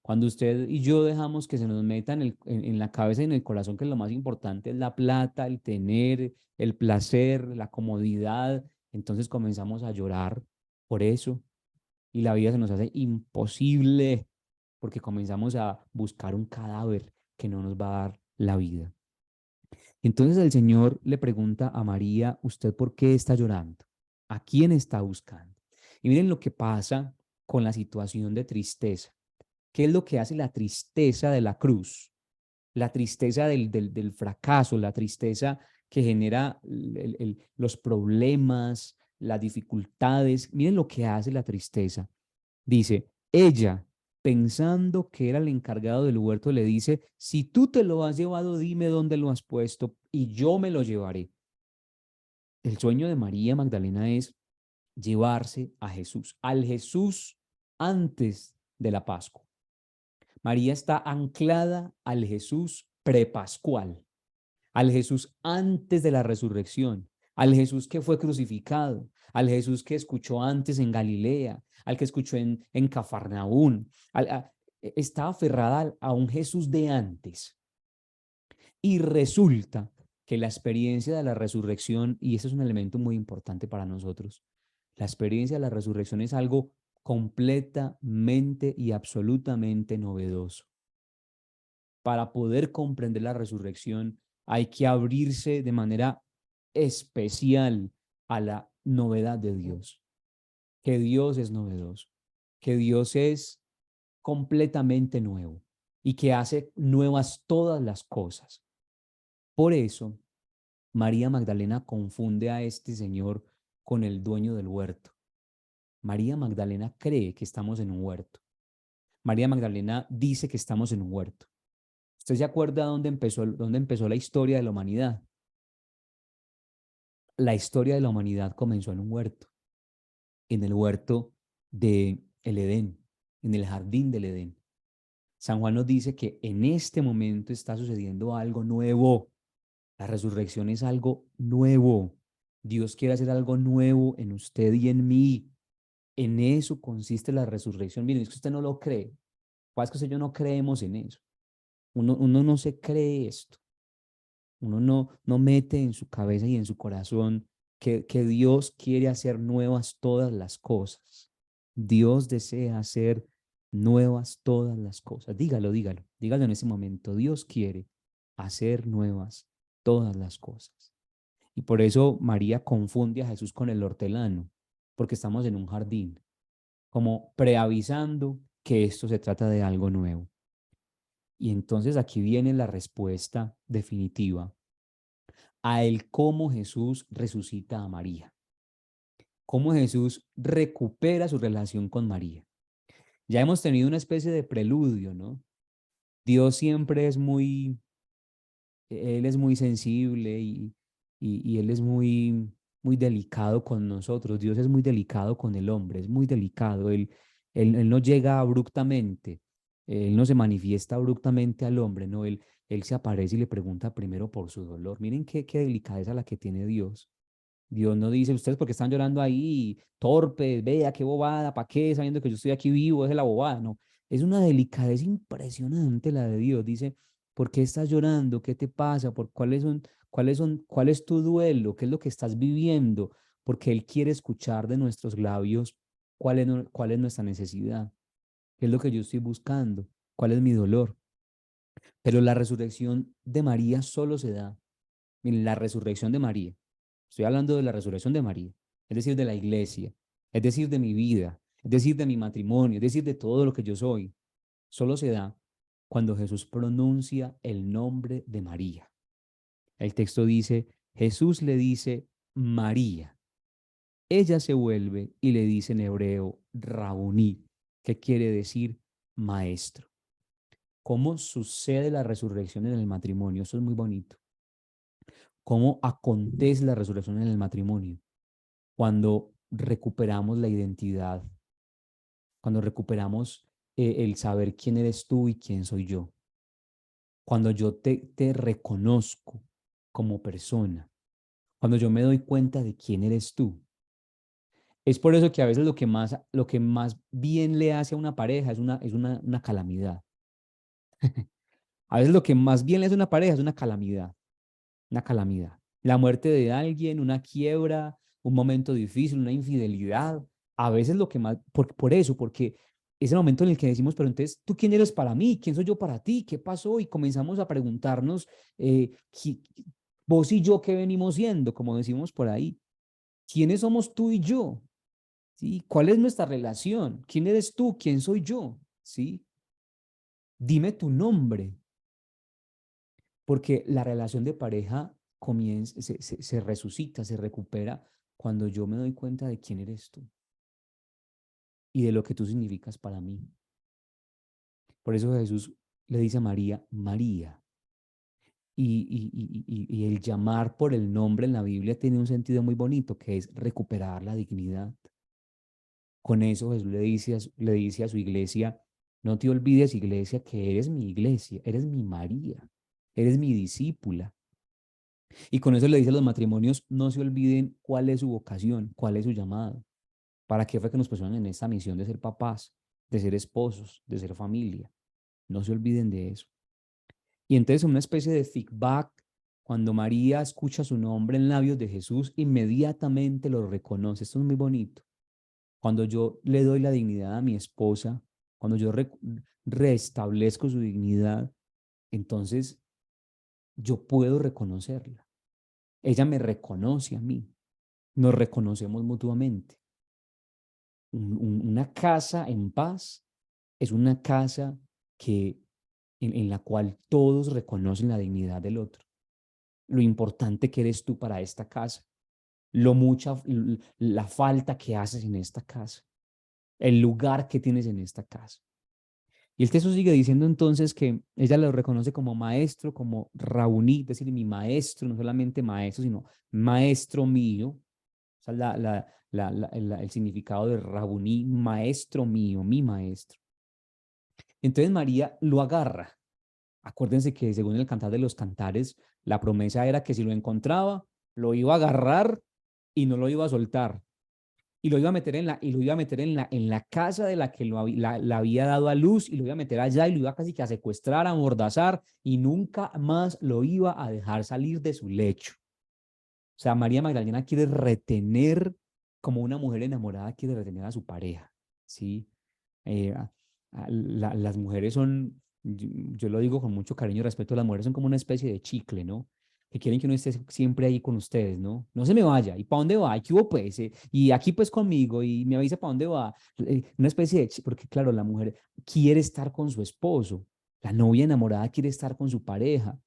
Cuando usted y yo dejamos que se nos meta en la cabeza y en el corazón que lo más importante es la plata, el tener, el placer, la comodidad, entonces comenzamos a llorar por eso y la vida se nos hace imposible porque comenzamos a buscar un cadáver que no nos va a dar la vida. Entonces el Señor le pregunta a María, ¿usted por qué está llorando? ¿A quién está buscando? Y miren lo que pasa con la situación de tristeza. ¿Qué es lo que hace la tristeza de la cruz? La tristeza del fracaso, la tristeza que genera los problemas, las dificultades. Miren lo que hace la tristeza. Dice, ella, pensando que era el encargado del huerto, le dice, si tú te lo has llevado, dime dónde lo has puesto y yo me lo llevaré. El sueño de María Magdalena es llevarse a Jesús, al Jesús antes de la Pascua. María está anclada al Jesús prepascual, al Jesús antes de la resurrección, al Jesús que fue crucificado, al Jesús que escuchó antes en Galilea, al que escuchó en Cafarnaún. Está aferrada a un Jesús de antes. Y resulta que la experiencia de la resurrección, y ese es un elemento muy importante para nosotros, la experiencia de la resurrección es algo completamente y absolutamente novedoso. Para poder comprender la resurrección hay que abrirse de manera especial a la novedad de Dios, que Dios es novedoso, que Dios es completamente nuevo y que hace nuevas todas las cosas. Por eso, María Magdalena confunde a este señor con el dueño del huerto. María Magdalena cree que estamos en un huerto. María Magdalena dice que estamos en un huerto. ¿Usted se acuerda dónde empezó la historia de la humanidad? La historia de la humanidad comenzó en un huerto, en el huerto de el Edén, en el jardín del Edén. San Juan nos dice que en este momento está sucediendo algo nuevo. La resurrección es algo nuevo. Dios quiere hacer algo nuevo en usted y en mí. En eso consiste la resurrección. Miren, es que usted no lo cree. Es que usted y yo no creemos en eso. Uno no se cree esto. Uno no mete en su cabeza y en su corazón que Dios quiere hacer nuevas todas las cosas. Dios desea hacer nuevas todas las cosas. Dígalo, dígalo, dígalo en ese momento. Dios quiere hacer nuevas todas las cosas. Y por eso María confunde a Jesús con el hortelano, porque estamos en un jardín, como preavisando que esto se trata de algo nuevo. Y entonces aquí viene la respuesta definitiva a el cómo Jesús resucita a María, cómo Jesús recupera su relación con María. Ya hemos tenido una especie de preludio, ¿no? Dios siempre es Él es muy sensible y Él es muy delicado con nosotros. Dios es muy delicado con el hombre, es muy delicado. Él no llega abruptamente, Él no se manifiesta abruptamente al hombre, no, Él se aparece y le pregunta primero por su dolor. Miren qué delicadeza la que tiene Dios. Dios no dice, ustedes porque están llorando ahí, torpes, vea qué bobada, ¿para qué? Sabiendo que yo estoy aquí vivo, es la bobada. No, es una delicadeza impresionante la de Dios. Dice, ¿por qué estás llorando? ¿Qué te pasa? ¿Cuál es tu duelo? ¿Qué es lo que estás viviendo? Porque Él quiere escuchar de nuestros labios cuál es nuestra necesidad, qué es lo que yo estoy buscando, cuál es mi dolor. Pero la resurrección de María solo se da. Miren, la resurrección de María. Estoy hablando de la resurrección de María, es decir, de la iglesia, es decir, de mi vida, es decir, de mi matrimonio, es decir, de todo lo que yo soy. Solo se da cuando Jesús pronuncia el nombre de María. El texto dice, Jesús le dice María. Ella se vuelve y le dice en hebreo Rabuní, que quiere decir maestro. ¿Cómo sucede la resurrección en el matrimonio? Eso es muy bonito. ¿Cómo acontece la resurrección en el matrimonio? Cuando recuperamos la identidad, cuando recuperamos el saber quién eres tú y quién soy yo, cuando yo te reconozco como persona, cuando yo me doy cuenta de quién eres tú. Es por eso que a veces lo que más bien le hace a una pareja una calamidad. A veces lo que más bien le hace a una pareja es una calamidad, una calamidad. La muerte de alguien, una quiebra, un momento difícil, una infidelidad. A veces lo que más, por eso, porque es el momento en el que decimos, pero entonces, ¿tú quién eres para mí? ¿Quién soy yo para ti? ¿Qué pasó? Y comenzamos a preguntarnos, vos y yo, ¿qué venimos siendo? Como decimos por ahí. ¿Quiénes somos tú y yo? ¿Sí? ¿Cuál es nuestra relación? ¿Quién eres tú? ¿Quién soy yo? ¿Sí? Dime tu nombre, porque la relación de pareja comienza, se resucita, se recupera cuando yo me doy cuenta de quién eres tú y de lo que tú significas para mí. Por eso Jesús le dice a María, María. Y el llamar por el nombre en la Biblia tiene un sentido muy bonito, que es recuperar la dignidad. Con eso Jesús le dice a su iglesia, no te olvides, iglesia, que eres mi iglesia, eres mi María, eres mi discípula. Y con eso le dice a los matrimonios, no se olviden cuál es su vocación, cuál es su llamado. ¿Para qué fue que nos pusieron en esta misión de ser papás, de ser esposos, de ser familia? No se olviden de eso. Y entonces, una especie de feedback, cuando María escucha su nombre en labios de Jesús, inmediatamente lo reconoce. Esto es muy bonito. Cuando yo le doy la dignidad a mi esposa, cuando yo restablezco su dignidad, entonces yo puedo reconocerla. Ella me reconoce a mí. Nos reconocemos mutuamente. Una casa en paz es una casa que, en la cual todos reconocen la dignidad del otro, lo importante que eres tú para esta casa, la falta que haces en esta casa, el lugar que tienes en esta casa. Y el texto sigue diciendo entonces que ella lo reconoce como maestro, como Rabuní, es decir, mi maestro, no solamente maestro, sino maestro mío. O sea, el significado de Rabuní, maestro mío, mi maestro. Entonces María lo agarra. Acuérdense que según el Cantar de los Cantares, la promesa era que si lo encontraba, lo iba a agarrar y no lo iba a soltar. Y lo iba a meter en la casa de la que la había dado a luz, y lo iba a meter allá y lo iba casi que a secuestrar, a amordazar, y nunca más lo iba a dejar salir de su lecho. O sea, María Magdalena quiere retener, como una mujer enamorada quiere retener a su pareja, ¿sí? Eh, las mujeres son, yo lo digo con mucho cariño y respeto, las mujeres son como una especie de chicle, ¿no? Que quieren que uno esté siempre ahí con ustedes, ¿no? No se me vaya. ¿Y para dónde va? ¿Y qué hubo pues? Y aquí pues conmigo y me avisa para dónde va. Una especie de, porque claro, la mujer quiere estar con su esposo. La novia enamorada quiere estar con su pareja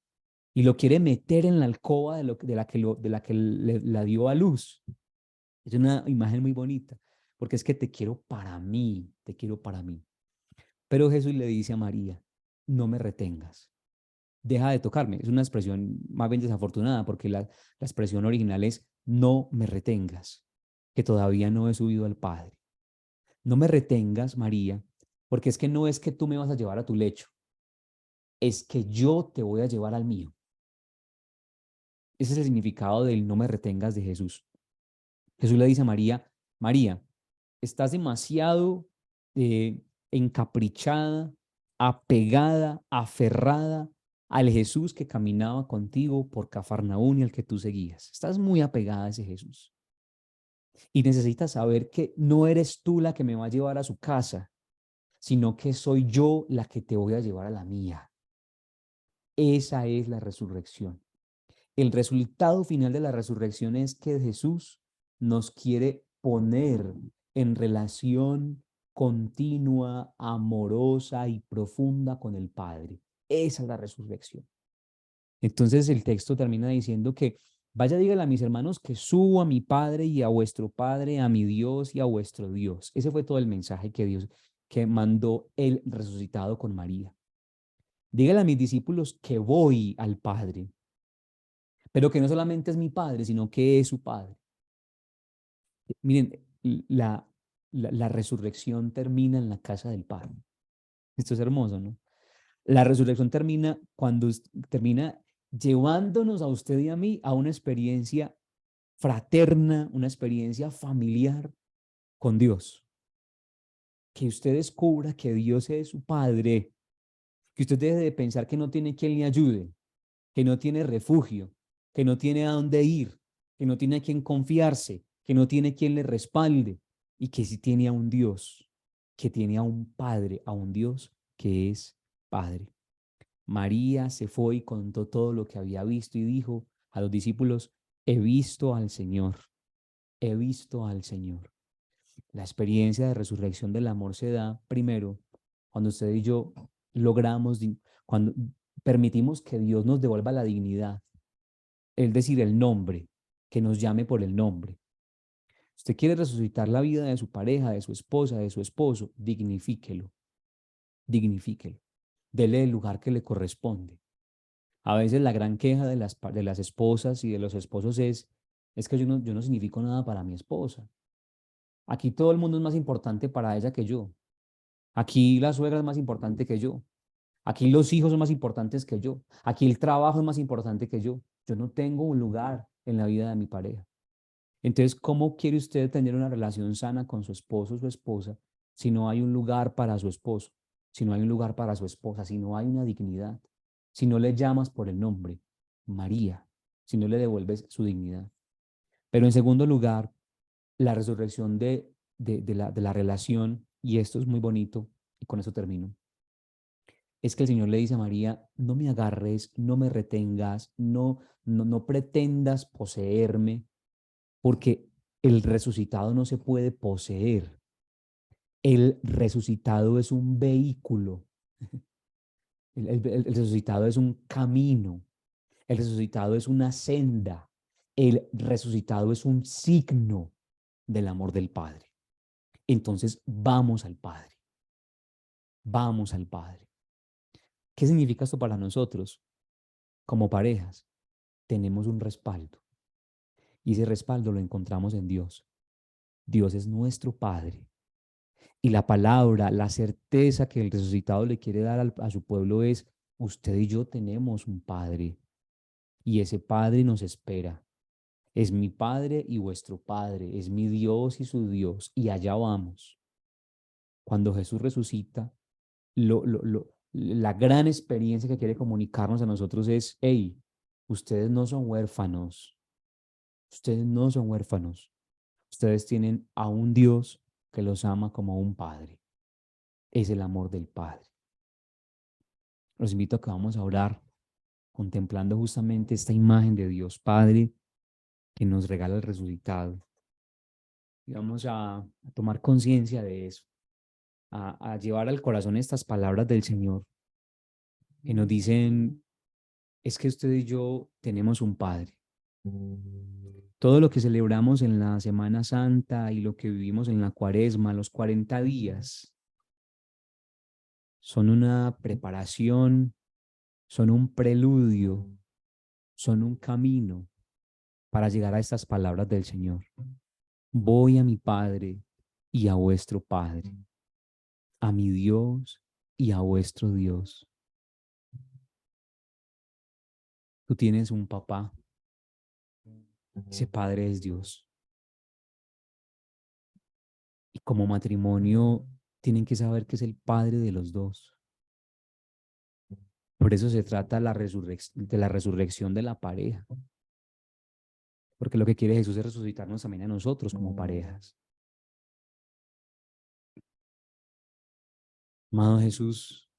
y lo quiere meter en la alcoba de la que la dio a luz. Es una imagen muy bonita, porque es que te quiero para mí, te quiero para mí. Pero Jesús le dice a María, no me retengas, deja de tocarme. Es una expresión más bien desafortunada, porque la expresión original es, no me retengas, que todavía no he subido al Padre. No me retengas, María, porque es que no es que tú me vas a llevar a tu lecho, es que yo te voy a llevar al mío. Ese es el significado del no me retengas de Jesús. Jesús le dice a María, María, estás demasiado encaprichada, apegada, aferrada al Jesús que caminaba contigo por Cafarnaún y al que tú seguías. Estás muy apegada a ese Jesús. Y necesitas saber que no eres tú la que me va a llevar a su casa, sino que soy yo la que te voy a llevar a la mía. Esa es la resurrección. El resultado final de la resurrección es que Jesús nos quiere poner en relación continua, amorosa y profunda con el Padre. Esa es la resurrección. Entonces el texto termina diciendo que vaya, dígale a mis hermanos que subo a mi Padre y a vuestro Padre, a mi Dios y a vuestro Dios. Ese fue todo el mensaje que mandó el resucitado con María. Dígale a mis discípulos que voy al Padre, pero que no solamente es mi Padre, sino que es su Padre. Miren, la resurrección termina en la casa del Padre. Esto es hermoso, ¿no? La resurrección termina cuando termina llevándonos a usted y a mí a una experiencia fraterna, una experiencia familiar con Dios. Que usted descubra que Dios es su Padre, que usted deje de pensar que no tiene quien le ayude, que no tiene refugio, que no tiene a dónde ir, que no tiene a quien confiarse, que no tiene quien le respalde, y que sí tiene a un Dios que tiene a un Padre, a un Dios que es Padre. María se fue y contó todo lo que había visto y dijo a los discípulos, he visto al Señor, he visto al Señor. La experiencia de resurrección del amor se da primero cuando usted y yo logramos, cuando permitimos que Dios nos devuelva la dignidad, es decir, el nombre, que nos llame por el nombre. Usted quiere resucitar la vida de su pareja, de su esposa, de su esposo, dignifíquelo, dignifíquelo. Dele el lugar que le corresponde. A veces la gran queja de las esposas y de los esposos es que yo no significo nada para mi esposa. Aquí todo el mundo es más importante para ella que yo. Aquí la suegra es más importante que yo. Aquí los hijos son más importantes que yo. Aquí el trabajo es más importante que yo. Yo no tengo un lugar en la vida de mi pareja. Entonces, ¿cómo quiere usted tener una relación sana con su esposo o su esposa si no hay un lugar para su esposo, si no hay un lugar para su esposa, si no hay una dignidad, si no le llamas por el nombre, María, si no le devuelves su dignidad? Pero en segundo lugar, la resurrección de la relación, y esto es muy bonito, y con eso termino, es que el Señor le dice a María, no me agarres, no me retengas, no pretendas poseerme, porque el resucitado no se puede poseer. El resucitado es un vehículo. El resucitado es un camino. El resucitado es una senda. El resucitado es un signo del amor del Padre. Entonces, vamos al Padre. Vamos al Padre. ¿Qué significa esto para nosotros? Como parejas, tenemos un respaldo. Y ese respaldo lo encontramos en Dios. Dios es nuestro Padre. Y la palabra, la certeza que el resucitado le quiere dar a su pueblo es, usted y yo tenemos un Padre y ese Padre nos espera. Es mi Padre y vuestro Padre, es mi Dios y su Dios, y allá vamos. Cuando Jesús resucita, la gran experiencia que quiere comunicarnos a nosotros es, hey, ustedes no son huérfanos, ustedes no son huérfanos, ustedes tienen a un Dios que los ama como un Padre. Es el amor del Padre. Los invito a que vamos a orar contemplando justamente esta imagen de Dios Padre que nos regala el resucitado. Y vamos a tomar conciencia de eso, a llevar al corazón estas palabras del Señor que nos dicen, es que usted y yo tenemos un Padre. Todo lo que celebramos en la Semana Santa y lo que vivimos en la Cuaresma, los 40 días, son una preparación, son un preludio, son un camino para llegar a estas palabras del Señor. Voy a mi Padre y a vuestro Padre, a mi Dios y a vuestro Dios. Tú tienes un papá, ese Padre es Dios. Y como matrimonio tienen que saber que es el Padre de los dos. Por eso se trata de la resurrección de la pareja. Porque lo que quiere Jesús es resucitarnos también a nosotros como parejas. Amado Jesús,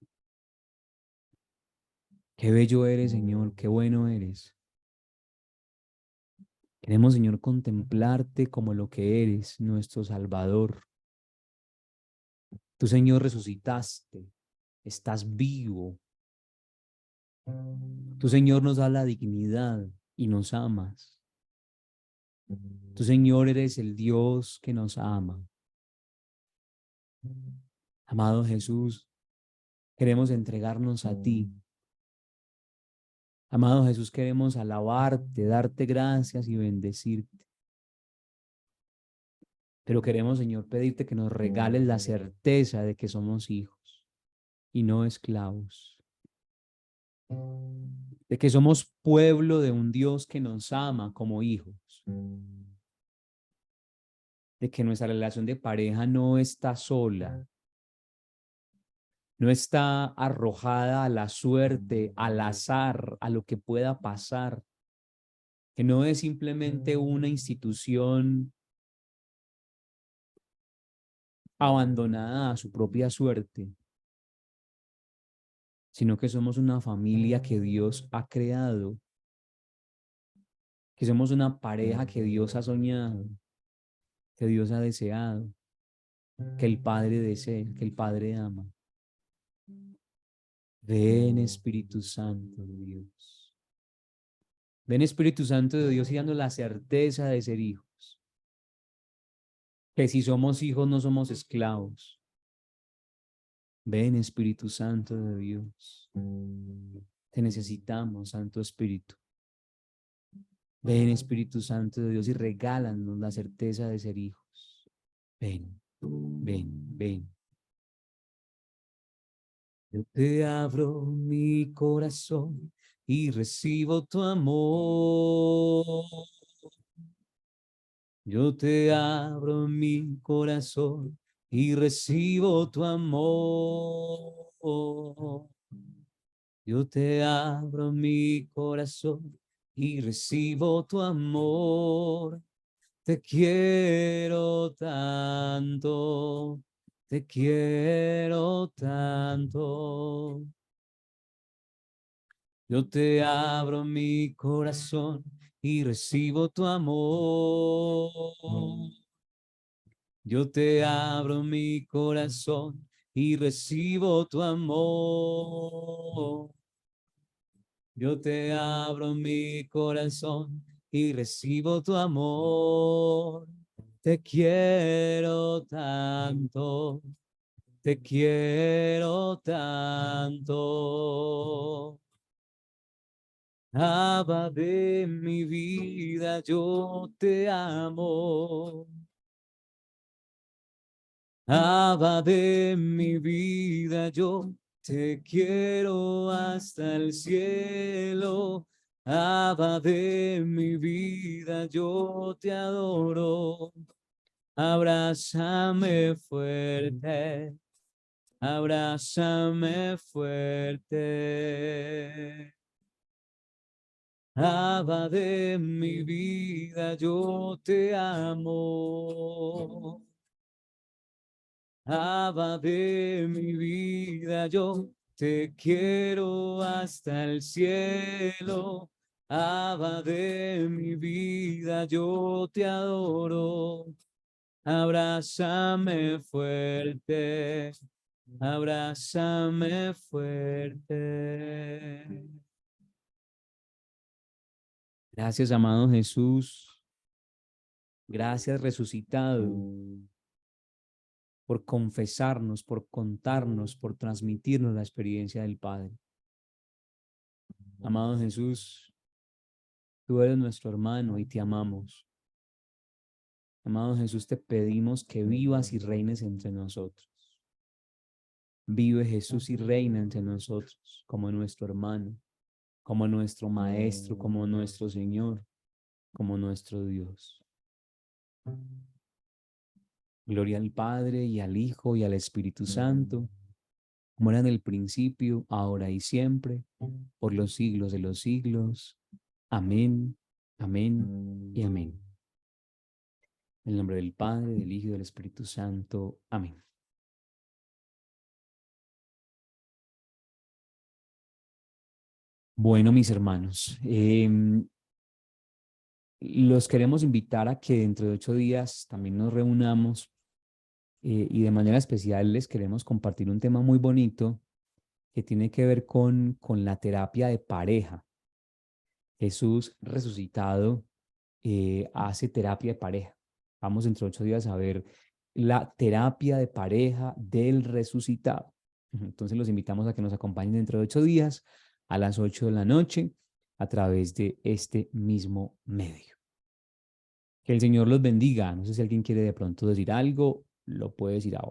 qué bello eres, Señor, qué bueno eres. Queremos, Señor, contemplarte como lo que eres, nuestro Salvador. Tú, Señor, resucitaste, estás vivo. Tú, Señor, nos da la dignidad y nos amas. Tú, Señor, eres el Dios que nos ama. Amado Jesús, queremos entregarnos a ti. Amado Jesús, queremos alabarte, darte gracias y bendecirte. Pero queremos, Señor, pedirte que nos regales la certeza de que somos hijos y no esclavos. De que somos pueblo de un Dios que nos ama como hijos. De que nuestra relación de pareja no está sola, no está arrojada a la suerte, al azar, a lo que pueda pasar, que no es simplemente una institución abandonada a su propia suerte, sino que somos una familia que Dios ha creado, que somos una pareja que Dios ha soñado, que Dios ha deseado, que el Padre desea, que el Padre ama. Ven Espíritu Santo de Dios. Ven Espíritu Santo de Dios y dando la certeza de ser hijos. Que si somos hijos no somos esclavos. Ven Espíritu Santo de Dios. Te necesitamos, Santo Espíritu. Ven Espíritu Santo de Dios y regálanos la certeza de ser hijos. Ven, ven, ven. Yo te abro mi corazón y recibo tu amor. Yo te abro mi corazón y recibo tu amor. Yo te abro mi corazón y recibo tu amor. Te quiero tanto, te quiero tanto. Yo te abro mi corazón y recibo tu amor. Yo te abro mi corazón y recibo tu amor. Yo te abro mi corazón y recibo tu amor. Te quiero tanto, te quiero tanto. Abba de mi vida, yo te amo. Abba de mi vida, yo te quiero hasta el cielo. Abba de mi vida, yo te adoro. Abrázame fuerte, abrázame fuerte. Abba de mi vida, yo te amo. Abba de mi vida, yo te quiero hasta el cielo. Abba de mi vida, yo te adoro. Abrázame fuerte, abrázame fuerte. Gracias, amado Jesús. Gracias, resucitado, por confesarnos, por contarnos, por transmitirnos la experiencia del Padre. Amado Jesús, tú eres nuestro hermano y te amamos. Amado Jesús, te pedimos que vivas y reines entre nosotros. Vive Jesús y reina entre nosotros como nuestro hermano, como nuestro Maestro, como nuestro Señor, como nuestro Dios. Gloria al Padre y al Hijo y al Espíritu Santo, como era en el principio, ahora y siempre, por los siglos de los siglos. Amén, amén y amén. En el nombre del Padre, del Hijo y del Espíritu Santo. Amén. Bueno, mis hermanos, los queremos invitar a que dentro de 8 días también nos reunamos y de manera especial les queremos compartir un tema muy bonito que tiene que ver con la terapia de pareja. Jesús resucitado hace terapia de pareja. Vamos dentro de 8 días a ver la terapia de pareja del resucitado. Entonces los invitamos a que nos acompañen dentro de 8 días a las 8 de la noche a través de este mismo medio. Que el Señor los bendiga. No sé si alguien quiere de pronto decir algo, lo puede decir ahora.